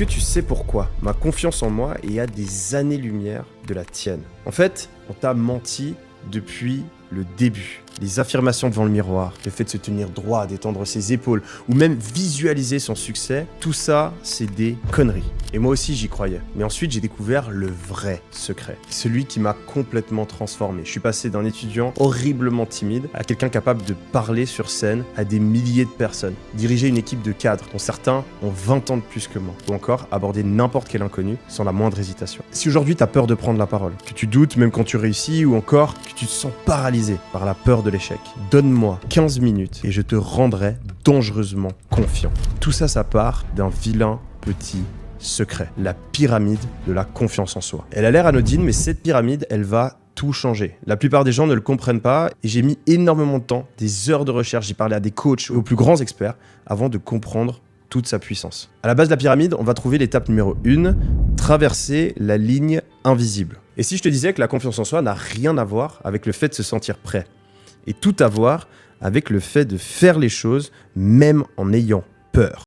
que tu sais pourquoi ma confiance en moi est à des années-lumière de la tienne? En fait, on t'a menti depuis le début. Les affirmations devant le miroir, le fait de se tenir droit, d'étendre ses épaules, ou même visualiser son succès, tout ça, c'est des conneries. Et moi aussi, j'y croyais. Mais ensuite, j'ai découvert le vrai secret. Celui qui m'a complètement transformé. Je suis passé d'un étudiant horriblement timide à quelqu'un capable de parler sur scène à des milliers de personnes. Diriger une équipe de cadres, dont certains ont 20 ans de plus que moi. Ou encore, aborder n'importe quel inconnu sans la moindre hésitation. Si aujourd'hui, tu as peur de prendre la parole, que tu doutes même quand tu réussis, ou encore que tu te sens paralysé par la peur de l'échec, donne-moi 15 minutes et je te rendrai dangereusement confiant. Tout ça, ça part d'un vilain petit secret, la pyramide de la confiance en soi. Elle a l'air anodine, mais cette pyramide, elle va tout changer. La plupart des gens ne le comprennent pas et j'ai mis énormément de temps, des heures de recherche, j'ai parlé à des coachs, aux plus grands experts, avant de comprendre toute sa puissance. À la base de la pyramide, on va trouver l'étape numéro 1, traverser la ligne invisible. Et si je te disais que la confiance en soi n'a rien à voir avec le fait de se sentir prêt, et tout à voir avec le fait de faire les choses même en ayant peur.